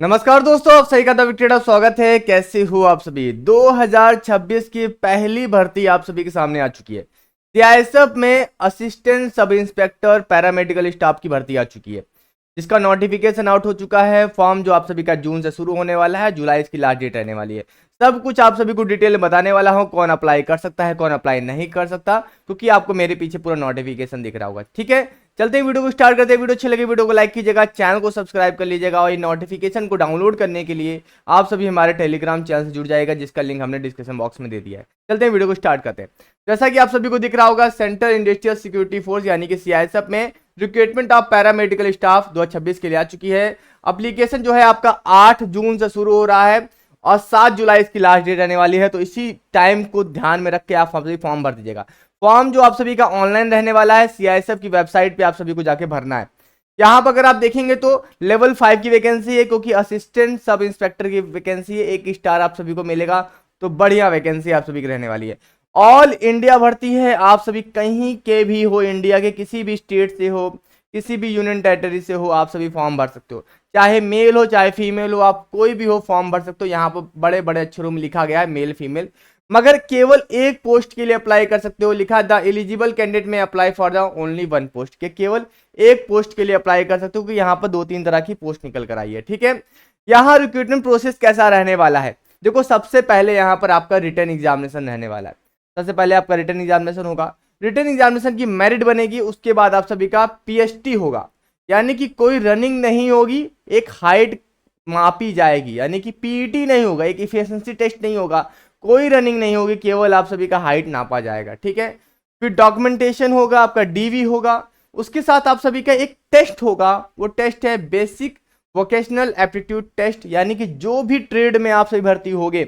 नमस्कार दोस्तों, आप सही का ट्रेडर स्वागत है। कैसे हो आप सभी। 2026 की पहली भर्ती आप सभी के सामने आ चुकी है। सीआईएसएफ में assistant sub inspector paramedical staff की भर्ती आ चुकी है, जिसका नोटिफिकेशन आउट हो चुका है। फॉर्म जो आप सभी का जून से शुरू होने वाला है, जुलाई इसकी लास्ट डेट रहने वाली है। सब कुछ आप सभी को डिटेल में बताने वाला हूं, कौन अप्लाई कर सकता है, कौन अप्लाई नहीं कर सकता, क्योंकि आपको मेरे पीछे पूरा नोटिफिकेशन दिख रहा होगा। ठीक है, चलते हैं वीडियो को स्टार्ट करते हैं। वीडियो अच्छी लगे वीडियो को लाइक कीजिएगा, चैनल को सब्सक्राइब कर लीजिएगा, और ये नोटिफिकेशन को डाउनलोड करने के लिए आप सभी हमारे टेलीग्राम चैनल से जुड़ जाएगा, जिसका लिंक हमने डिस्क्रिप्शन बॉक्स में दे दिया है। चलते हैं वीडियो को स्टार्ट करते हैं। जैसा कि आप सभी को दिख रहा होगा, सेंट्रल इंडस्ट्रियल सिक्योरिटी फोर्स यानी कि सीआईएसएफ में रिक्रूटमेंट ऑफ पैरामेडिकल स्टाफ 2026 के लिए आ चुकी है। एप्लीकेशन जो है आपका 8 जून से शुरू हो रहा है और 7 जुलाई इसकी लास्ट डेट रहने वाली है। तो इसी टाइम को ध्यान में रख के आप सभी फॉर्म भर दीजिएगा। फॉर्म जो आप सभी का ऑनलाइन रहने वाला है, सीआईएसएफ की वेबसाइट पे आप सभी को जाके भरना है। यहां पर अगर आप देखेंगे तो लेवल 5 की वैकेंसी है, क्योंकि असिस्टेंट सब इंस्पेक्टर की वैकेंसी है। 1 स्टार आप सभी को मिलेगा, तो बढ़िया वैकेंसी आप सभी की रहने वाली है। ऑल इंडिया भर्ती है। आप सभी कहीं के भी हो, इंडिया के किसी भी स्टेट से हो, किसी भी यूनियन टेरिटरी से हो, आप सभी फॉर्म भर सकते हो। चाहे मेल हो चाहे फीमेल हो, आप कोई भी हो फॉर्म भर सकते हो। यहाँ पर बड़े बड़े अक्षरों में लिखा गया है मेल फीमेल, मगर केवल एक पोस्ट के लिए अप्लाई कर सकते हो। लिखा द एलिजिबल कैंडिडेट में apply for the only one post, के केवल एक पोस्ट के लिए अप्लाई कर सकते हो, कि यहाँ पर 2-3 तरह की पोस्ट निकल कर आई है। ठीक है, यहाँ रिक्रूटमेंट प्रोसेस कैसा रहने वाला है। देखो, सबसे पहले यहाँ पर आपका रिटर्न एग्जामिनेशन रहने वाला है। सबसे पहले आपका रिटर्न एग्जामिनेशन होगा। रिटर्न एग्जामिनेशन की मेरिट बनेगी, उसके बाद आप सभी का पीएसटी होगा, यानी कि कोई रनिंग नहीं होगी, एक हाइट मापी जाएगी, यानी कि पीईटी नहीं होगा, एक इफिशिएंसी टेस्ट नहीं होगा, कोई रनिंग नहीं होगी, केवल आप सभी का हाइट नापा जाएगा। ठीक है, फिर डॉक्यूमेंटेशन होगा, आपका डीवी होगा, उसके साथ आप सभी का एक टेस्ट होगा। वो टेस्ट है बेसिक वोकेशनल एप्टीट्यूड टेस्ट, यानी कि जो भी ट्रेड में आप सभी भर्ती होगे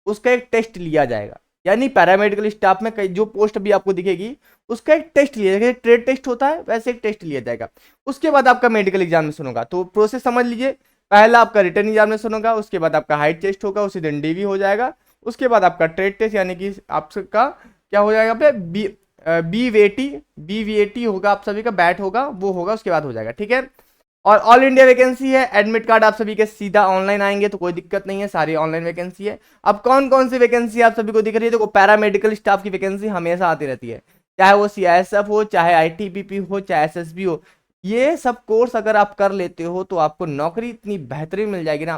उसका एक टेस्ट लिया जाएगा। यानी पैरामेडिकल स्टाफ में कई जो पोस्ट भी आपको दिखेगी उसका एक टेस्ट लिया जाएगा। ट्रेड टेस्ट होता है, वैसे एक टेस्ट लिया जाएगा। उसके बाद आपका मेडिकल एग्जामिनेशन होगा। तो प्रोसेस समझ लीजिए, पहला आपका रिटर्न एग्जामिनेशन होगा, उसके बाद आपका हाइट टेस्ट होगा, उसी दिन डीवी हो जाएगा, उसके बाद आपका ट्रेड टेस्ट, यानी कि आपका क्या हो जाएगा पे बीवीएटी होगा, आप सभी का बैट होगा, वो होगा, उसके बाद हो जाएगा। ठीक है, और ऑल इंडिया वैकेंसी है। एडमिट कार्ड आप सभी के सीधा ऑनलाइन आएंगे, तो कोई दिक्कत नहीं है, सारी ऑनलाइन वैकेंसी है। अब कौन कौन सी वैकेंसी आप सभी को दिख रही है। देखो, पैरामेडिकल स्टाफ की वैकेंसी हमेशा आती रहती है, चाहे वो सीआईएसएफ हो, चाहे आईटीबीपी हो, चाहे एसएसबी हो। ये सब कोर्स अगर आप कर लेते हो तो आपको नौकरी इतनी बेहतरीन मिल जाएगी ना,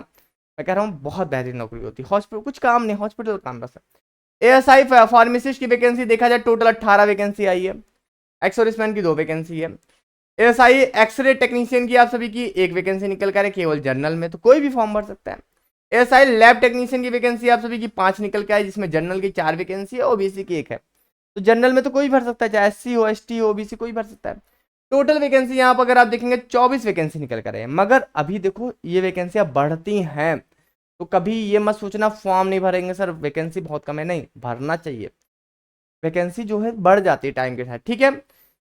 मैं कह रहा हूँ बहुत बेहतरीन नौकरी होती है। हॉस्पिटल कुछ काम नहीं, हॉस्पिटल काम बस है। एएसआई फार्मासिस्ट की वैकेंसी देखा जाए, टोटल 18 वैकेंसी आई है। एक्सोरिसमैन की 2 वैकेंसी है। एएसआई एक्सरे टेक्नीशियन की आप सभी की 1 वैकेंसी निकल कर है, केवल जनरल में, तो कोई भी फॉर्म भर सकता है। एएसआई लैब टेक्नीशियन की वैकेंसी आप सभी की 5 निकल के आई, जिसमें जनरल की 4 वैकेंसी है, ओबीसी की 1 है। तो जनरल में तो कोई भर सकता है, चाहे एससी हो, एसटी हो, ओबीसी, कोई भर सकता है। टोटल वैकेंसी यहाँ पर अगर आप देखेंगे 24 वैकेंसी निकल कर है। मगर अभी देखो, ये वैकेंसियां बढ़ती हैं, तो कभी ये मत सोचना फॉर्म नहीं भरेंगे सर, वैकेंसी बहुत कम है। नहीं, भरना चाहिए, वैकेंसी जो है बढ़ जाती है टाइम के साथ। ठीक है,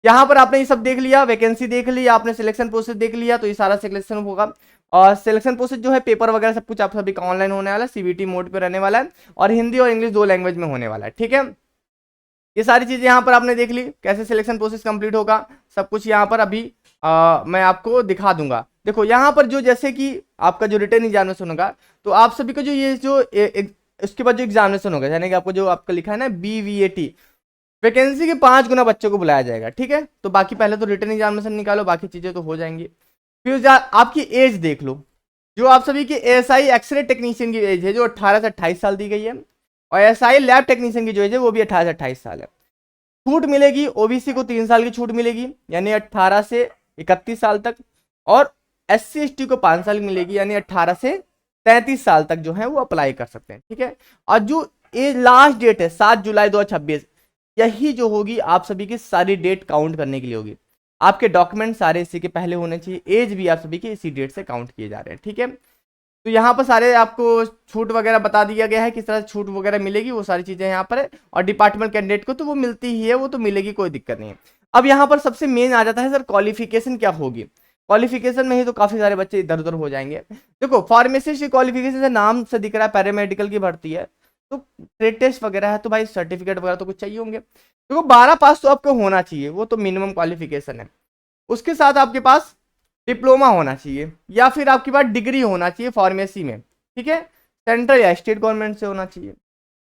यहाँ पर आपने ये सब देख लिया, वैकेंसी देख लिया, आपने सिलेक्शन प्रोसेस देख लिया, तो ये सारा सिलेक्शन होगा। और सिलेक्शन प्रोसेस जो है, पेपर वगैरह सब कुछ आप सभी का ऑनलाइन होने वाला है, सीबीटी मोड पे रहने वाला है, और हिंदी और इंग्लिश 2 लैंग्वेज में होने वाला है। ठीक है, ये सारी चीजें यहाँ पर आपने देख ली, कैसे सिलेक्शन प्रोसेस कंप्लीट होगा, सब कुछ यहाँ पर अभी मैं आपको दिखा दूंगा। देखो, यहाँ पर जो जैसे कि आपका जो रिटर्न एग्जामिनेशन होगा, तो आप सभी को जो ये जो उसके बाद जो एग्जामिनेशन होगा, यानी कि आपको जो आपका लिखा है ना बीवीएटी, वैकेंसी के 5 गुना बच्चों को बुलाया जाएगा। ठीक है, तो बाकी पहले तो रिटर्न एग्जामिनेशन निकालो, बाकी चीजें तो हो जाएंगी। फिर आपकी एज देख लो, जो आप सभी की एएसआई एक्सरे टेक्नीशियन की एज है, जो 18 से 28 साल दी गई है, और एएसआई लैब टेक्नीशियन की जो एज है वो भी 18 से 28 साल है। छूट मिलेगी, ओबीसी को 3 साल की छूट मिलेगी, यानी 18 से 31 साल तक, और एससी एसटी को 5 साल मिलेगी, यानी 18 से 33 साल तक जो है वो अप्लाई कर सकते हैं। ठीक है, और जो लास्ट डेट है 7 जुलाई 2026, यही जो होगी आप सभी की सारी डेट काउंट करने के लिए होगी। आपके डॉक्यूमेंट सारे इसी के पहले होने चाहिए, एज भी आप सभी की इसी डेट से काउंट किए जा रहे हैं। ठीक है, तो यहाँ पर सारे आपको छूट वगैरह बता दिया गया है, किस तरह से छूट वगैरह मिलेगी, वो सारी चीजें यहाँ पर है। और डिपार्टमेंट कैंडिडेट को तो वो मिलती ही है, वो तो मिलेगी, कोई दिक्कत नहीं है। अब यहाँ पर सबसे मेन आ जाता है सर, क्वालिफिकेशन क्या होगी। क्वालिफिकेशन में ही तो काफी सारे बच्चे इधर उधर हो जाएंगे। देखो, फार्मेसिस्ट की क्वालिफिकेशन से नाम से दिख रहा है पैरामेडिकल की भर्ती है, तो ट्रेड टेस्ट वगैरह है, तो भाई सर्टिफिकेट वगैरह तो कुछ चाहिए होंगे। देखो, 12 पास तो आपको होना चाहिए, वो तो मिनिमम क्वालिफिकेशन है। उसके साथ आपके पास डिप्लोमा होना चाहिए, या फिर आपके पास डिग्री होना चाहिए फार्मेसी में, ठीक है, सेंट्रल या स्टेट गवर्नमेंट से होना चाहिए।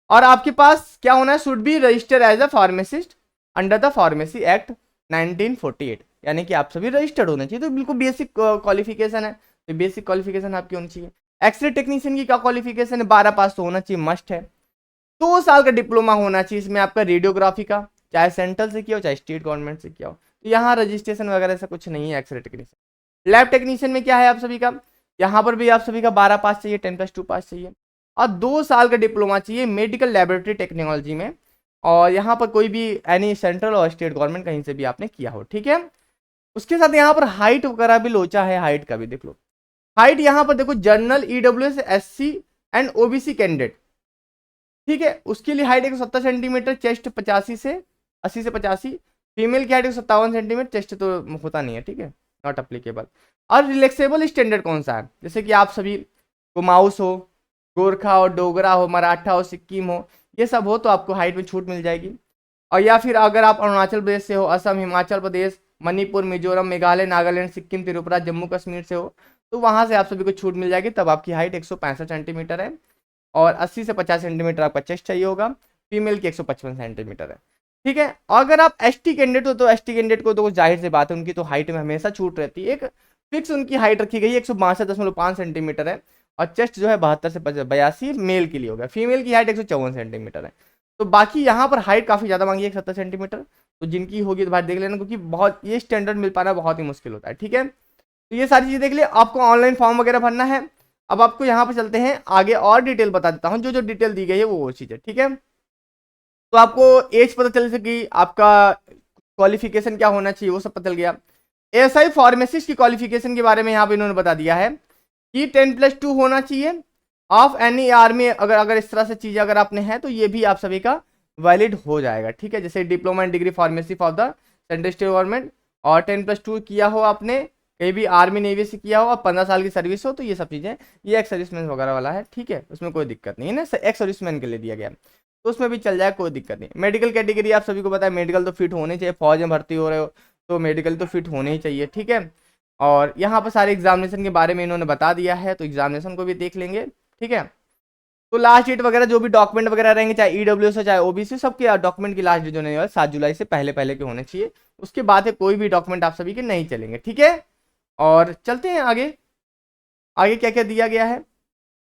और आपके पास क्या होना है, should be registered as a pharmacist under the pharmacy act 1948, यानी कि आप सभी रजिस्टर्ड होने चाहिए। तो बिल्कुल बेसिक क्वालिफिकेशन है, तो बेसिक क्वालिफिकेशन आपकी होनी चाहिए। एक्सरे टेक्नीशियन की क्या क्वालिफिकेशन है, 12 पास तो होना चाहिए, मस्ट है। 2 साल का डिप्लोमा होना चाहिए इसमें आपका रेडियोग्राफी का, चाहे सेंट्रल से किया हो चाहे स्टेट गवर्नमेंट से किया हो। तो यहाँ रजिस्ट्रेशन वगैरह से कुछ नहीं है एक्सरे टेक्नीशियन। लैब टेक्नीशियन में क्या है आप सभी का, यहाँ पर भी आप सभी का 12 पास चाहिए, 10+2 पास चाहिए, और 2 साल का डिप्लोमा चाहिए मेडिकल लेबोरेटरी टेक्नोलॉजी में, और यहाँ पर कोई भी एनी सेंट्रल और स्टेट गवर्नमेंट कहीं से भी आपने किया हो, ठीक है। उसके साथ यहाँ पर हाइट वगैरह भी लोचा है, हाइट का भी देख लो। हाइट यहाँ पर देखो, general EWS SC and OBC candidate, ठीक है, उसके लिए हाइट 170 सेंटीमीटर, चेस्ट 85 से 80 से 85, फीमेल की हाइट 57 सेंटीमीटर, चेस्ट तो होता नहीं है, ठीक है, नॉट अप्लीकेबल। और रिलैक्सेबल स्टैंडर्ड कौन सा है, जैसे कि आप सभी कुमाऊस हो, गोरखा हो, डोगरा हो, मराठा हो, सिक्किम हो, ये सब हो तो आपको हाइट में छूट मिल जाएगी। और या फिर अगर आप अरुणाचल प्रदेश से हो, असम, हिमाचल प्रदेश, मणिपुर, मिजोरम, मेघालय, नागालैंड, सिक्किम, त्रिपुरा, जम्मू कश्मीर से हो, तो वहाँ से आप सभी को छूट मिल जाएगी। तब आपकी हाइट 165 सेंटीमीटर है, और 80 से 50 सेंटीमीटर आपका चेस्ट चाहिए होगा। फीमेल की 155 सेंटीमीटर है, ठीक है। अगर आप एसटी कैंडिडेट हो तो एसटी कैंडिडेट को तो जाहिर सी बात है, उनकी तो हाइट में हमेशा छूट रहती है। एक फिक्स उनकी हाइट रखी गई है, 162.5 सेंटीमीटर है, और चेस्ट जो है 72 से 82 मेल के लिए होगा। फीमेल की हाइट 154 सेंटीमीटर है। तो बाकी यहाँ पर हाइट काफ़ी ज़्यादा मांगी है, 70 सेंटीमीटर, तो जिनकी होगी तो भाई देख लेना, क्योंकि बहुत ये स्टैंडर्ड मिल पाना बहुत ही मुश्किल होता है, ठीक है। तो ये सारी चीज़ें देख लिया, आपको ऑनलाइन फॉर्म वगैरह भरना है। अब आपको यहाँ पर चलते हैं आगे, और डिटेल बता देता हूँ, जो जो डिटेल दी गई है वो चीज़ है, ठीक है। तो आपको एज पता चल सकी, आपका क्वालिफिकेशन क्या होना चाहिए वो सब पता चल गया। एएसआई फार्मासिस्ट की क्वालिफिकेशन के बारे में यहाँ पे इन्होंने बता दिया है कि 10+2 होना चाहिए ऑफ एनी आर्मी। अगर इस तरह से चीज़ें अगर आपने हैं तो ये भी आप सभी का वैलिड हो जाएगा, ठीक है। जैसे diploma in degree pharmacy for the central state government, और 10+2 किया हो आपने कहीं भी आर्मी नेवी से किया हो, और 15 साल की सर्विस हो, तो ये सब चीज़ें, ये एक्स सर्विसमैन वगैरह वाला है, ठीक है, उसमें कोई दिक्कत नहीं है ना, एक्स सर्विसमैन के लिए दिया गया, तो उसमें भी चल जाए, कोई दिक्कत नहीं। मेडिकल कैटेगरी आप सभी को पता है, मेडिकल तो फिट होने चाहिए, फौज में भर्ती हो रहे हो तो मेडिकल तो फिट होने ही चाहिए, ठीक है। और यहाँ पर सारे एग्जामिनेशन के बारे में इन्होंने बता दिया है, तो एग्जामिनेशन को भी देख लेंगे, ठीक है। तो लास्ट डेट वगैरह जो भी डॉक्यूमेंट वगैरह रहेंगे, चाहे ईडब्ल्यूएस हो चाहे ओबीसी, सबके डॉक्यूमेंट की लास्ट डेट जो नहीं है 7 जुलाई से पहले पहले के होने चाहिए। उसके बाद है कोई भी डॉक्यूमेंट आप सभी के नहीं चलेंगे, ठीक है। और चलते हैं आगे, आगे क्या क्या दिया गया है।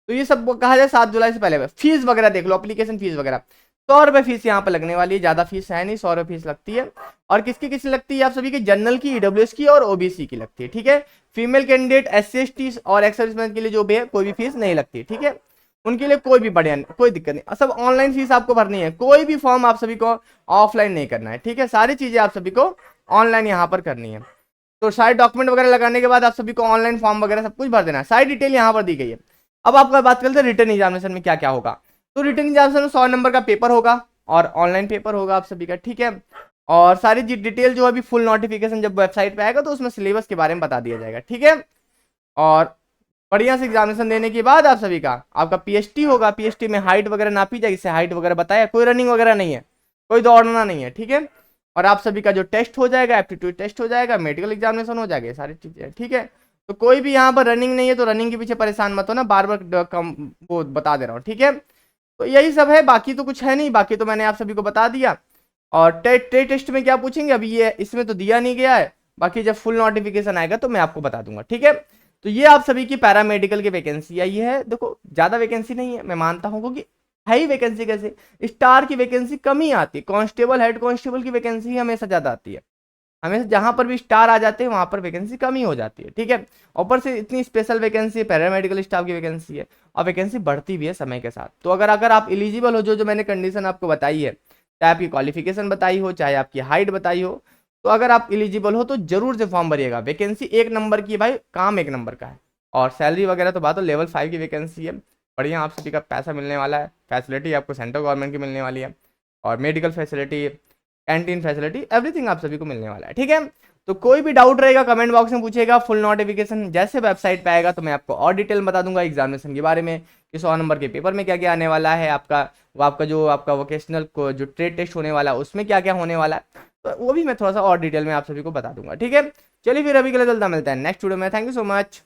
तो ये सब कहा जाए 7 जुलाई से पहले। फीस वगैरह देख लो, एप्लीकेशन फीस वगैरह 100 रुपये फीस यहाँ पर लगने वाली है, ज़्यादा फीस है नहीं, 100 रुपये फीस लगती है। और किसकी किसकी लगती है, आप सभी की जनरल की, ईडब्ल्यूएस की और ओबीसी की लगती है, ठीक है। फीमेल कैंडिडेट, SC/ST और एक्स सर्विसमैन के लिए जो भी है कोई भी फीस नहीं लगती है, ठीक है। उनके लिए कोई भी बढ़िया कोई दिक्कत नहीं, सब ऑनलाइन फीस आपको भरनी है, कोई भी फॉर्म आप सभी को ऑफलाइन नहीं करना है, ठीक है। सारी चीज़ें आप सभी को ऑनलाइन यहाँ पर करनी है। तो सारे डॉक्यूमेंट वगैरह लगाने के बाद आप सभी को ऑनलाइन फॉर्म वगैरह सब कुछ भर देना है, सारी डिटेल यहाँ पर दी गई है। अब आपका बात करते हैं रिटर्न एग्जामिनेशन में क्या क्या होगा। तो रिटर्न एग्जामिनेशन में 100 नंबर का पेपर होगा, और ऑनलाइन पेपर होगा आप सभी का, ठीक है। और सारी डिटेल जो अभी फुल नोटिफिकेशन जब वेबसाइट पे आएगा तो उसमें सिलेबस के बारे में बता दिया जाएगा, ठीक है। और बढ़िया से एग्जामिनेशन देने के बाद आप सभी का आपका पीएचटी होगा, पीएचटी में हाइट वगैरह नापी जाएगी, इससे हाइट वगैरह बताया, कोई रनिंग वगैरह नहीं है, कोई दौड़ना नहीं है, ठीक है। और आप सभी का जो टेस्ट हो जाएगा, एप्टीट्यूड टेस्ट हो जाएगा, मेडिकल एग्जामिनेशन हो जाएगा, सारी चीज़ें, ठीक है। तो कोई भी यहाँ पर रनिंग नहीं है तो रनिंग के पीछे परेशान मत हो ना, बार बार कम वो बता दे रहा हूँ, ठीक है। तो यही सब है, बाकी तो कुछ है नहीं, बाकी तो मैंने आप सभी को बता दिया। और टेस्ट में क्या पूछेंगे अभी ये इसमें तो दिया नहीं गया है, बाकी जब फुल नोटिफिकेशन आएगा तो मैं आपको बता दूंगा, ठीक है। तो ये आप सभी की पैरामेडिकल की वैकेंसी आई है। देखो ज़्यादा वैकेंसी नहीं है, मैं मानता हूँ, क्योंकि है ही वैकेंसी, कैसे स्टार की वैकेंसी कम ही आती है, कांस्टेबल हेड कांस्टेबल की वैकेंसी हमेशा ज़्यादा आती है, हमेशा जहाँ पर भी स्टार आ जाते हैं वहाँ पर वैकेंसी कम ही हो जाती है, ठीक है। ऊपर से इतनी स्पेशल वैकेंसी है, पैरामेडिकल स्टाफ की वैकेंसी है, और वैकेंसी बढ़ती भी है समय के साथ। तो अगर आप एलिजिबल हो, जो जो मैंने कंडीशन आपको बताई है, चाहे आपकी क्वालिफिकेशन बताई हो, चाहे आपकी हाइट बताई हो, तो अगर आप एलिजिबल हो तो जरूर से फॉर्म भरिएगा। वैकेंसी 1 नंबर की भाई, काम 1 नंबर का है। और सैलरी वगैरह तो बात हो, लेवल 5 की वैकेंसी है, बढ़िया आप सभी का पैसा मिलने वाला है, फैसिलिटी आपको सेंट्रल गवर्नमेंट की मिलने वाली है, और medical facility, canteen facility, everything आप सभी को मिलने वाला है, ठीक है। तो कोई भी डाउट रहेगा कमेंट बॉक्स में पूछेगा, फुल नोटिफिकेशन जैसे वेबसाइट पे आएगा तो मैं आपको और डिटेल बता दूंगा एग्जामिनेशन के बारे में, कि 100 नंबर के पेपर में क्या क्या आने वाला है, आपका वोकेशनल को जो ट्रेड टेस्ट होने वाला है उसमें क्या क्या होने वाला है, तो वो भी मैं थोड़ा सा और डिटेल में आप सभी को बता दूंगा, ठीक है। चलिए फिर अभी के लिए चलता, मिलता है नेक्स्ट वीडियो में। Thank you so much.